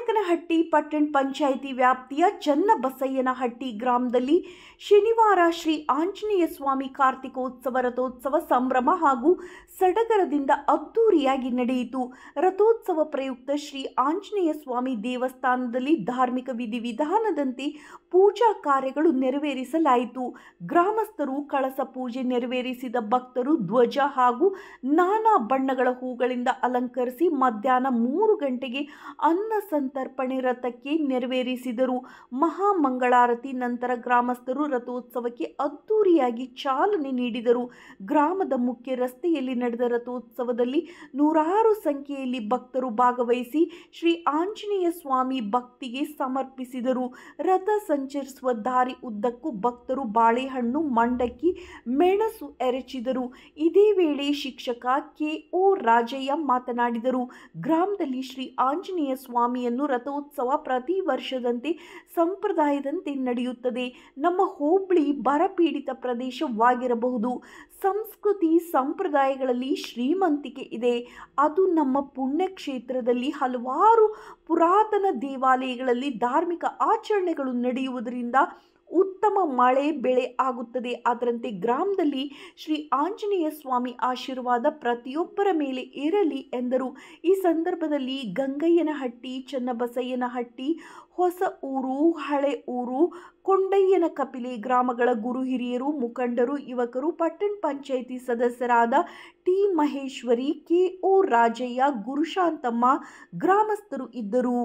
ನಾಯಕನಹಟ್ಟಿ ಪಟ್ಟಣ ಪಂಚಾಯಿತಿ ವ್ಯಾಪ್ತಿಯ ಚನ್ನಬಸಯ್ಯನಹಟ್ಟಿ ಗ್ರಾಮದಲ್ಲಿ ಶನಿವಾರ ಶ್ರೀ ಆಂಜನೇಯ ಸ್ವಾಮಿ ಕಾರ್ತಿಕೋತ್ಸವ ರಥೋತ್ಸವ ಸಂಭ್ರಮ ಹಾಗೂ ಸಡಗರದಿಂದ ಅದ್ದೂರಿಯಾಗಿ ನಡೆಯಿತು. ರಥೋತ್ಸವ ಪ್ರಯುಕ್ತ ಶ್ರೀ ಆಂಜನೇಯ ಸ್ವಾಮಿ ದೇವಸ್ಥಾನದಲ್ಲಿ ಧಾರ್ಮಿಕ ವಿಧಿವಿಧಾನದಂತೆ ಪೂಜಾ ಕಾರ್ಯಗಳು ನೆರವೇರಿಸಲಾಯಿತು. ಗ್ರಾಮಸ್ಥರು ಕಳಸ ಪೂಜೆ ನೆರವೇರಿಸಿದ ಭಕ್ತರು ಧ್ವಜ ಹಾಗೂ ನಾನಾ ಬಣ್ಣಗಳ ಹೂಗಳಿಂದ ಅಲಂಕರಿಸಿ ಮಧ್ಯಾಹ್ನ 3 ಗಂಟೆಗೆ ಅನ್ನ ಸಂತರ್ಪಣೆ ರಥಕ್ಕೆ ನೆರವೇರಿಸಿದರು. ಮಹಾಮಂಗಳಾರತಿ ನಂತರ ಗ್ರಾಮಸ್ಥರು ರಥೋತ್ಸವಕ್ಕೆ ಅದ್ದೂರಿಯಾಗಿ ಚಾಲನೆ ನೀಡಿದರು. ಗ್ರಾಮದ ಮುಖ್ಯ ರಸ್ತೆಯಲ್ಲಿ ನಡೆದ ರಥೋತ್ಸವದಲ್ಲಿ ನೂರಾರು ಸಂಖ್ಯೆಯಲ್ಲಿ ಭಕ್ತರು ಭಾಗವಹಿಸಿ ಶ್ರೀ ಆಂಜನೇಯ ಸ್ವಾಮಿ ಭಕ್ತಿಗೆ ಸಮರ್ಪಿಸಿದರು. ರಥ ಸಂಚರಿಸುವ ದಾರಿ ಉದ್ದಕ್ಕೂ ಭಕ್ತರು ಬಾಳೆಹಣ್ಣು, ಮಂಡಕ್ಕಿ, ಮೆಣಸು ಎರಚಿದರು. ಇದೇ ವೇಳೆ ಶಿಕ್ಷಕ ಕೆ.ಒ. ರಾಜಯ್ಯ ಮಾತನಾಡಿದರು. ಗ್ರಾಮದಲ್ಲಿ ಶ್ರೀ ಆಂಜನೇಯ ಸ್ವಾಮಿಯನ್ನು ರಥೋತ್ಸವ ಪ್ರತಿ ವರ್ಷದಂತೆ ಸಂಪ್ರದಾಯದಂತೆ ನಡೆಯುತ್ತದೆ. ನಮ್ಮ ಹೋಬಳಿ ಬರಪೀಡಿತ ಪ್ರದೇಶವಾಗಿರಬಹುದು. ಸಂಸ್ಕೃತಿ ಸಂಪ್ರದಾಯಗಳಲ್ಲಿ ಶ್ರೀಮಂತಿಕೆ ಇದೆ. ಅದು ನಮ್ಮ ಪುಣ್ಯಕ್ಷೇತ್ರದಲ್ಲಿ ಹಲವಾರು ಪುರಾತನ ದೇವಾಲಯಗಳಲ್ಲಿ ಧಾರ್ಮಿಕ ಆಚರಣೆಗಳು ನಡೆಯುವುದರಿಂದ ಉತ್ತಮ ಮಳೆ ಬೆಳೆ ಆಗುತ್ತದೆ. ಅದರಂತೆ ಗ್ರಾಮದಲ್ಲಿ ಶ್ರೀ ಆಂಜನೇಯ ಸ್ವಾಮಿ ಆಶೀರ್ವಾದ ಪ್ರತಿಯೊಬ್ಬರ ಮೇಲೆ ಇರಲಿ ಎಂದರು. ಈ ಸಂದರ್ಭದಲ್ಲಿ ಗಂಗಯ್ಯನಹಟ್ಟಿ, ಚನ್ನಬಸಯ್ಯನಹಟ್ಟಿ, ಹೊಸ ಊರು, ಹಳೆ ಊರು, ಕೊಂಡಯ್ಯನ ಕಪಿಲೆ ಗ್ರಾಮಗಳ ಗುರು ಹಿರಿಯರು, ಮುಖಂಡರು, ಯುವಕರು, ಪಟ್ಟಣ ಪಂಚಾಯಿತಿ ಸದಸ್ಯರಾದ ಟಿ. ಮಹೇಶ್ವರಿ, ಕೆ.ಒ. ರಾಜಯ್ಯ, ಗುರುಶಾಂತಮ್ಮ ಗ್ರಾಮಸ್ಥರು ಇದ್ದರು.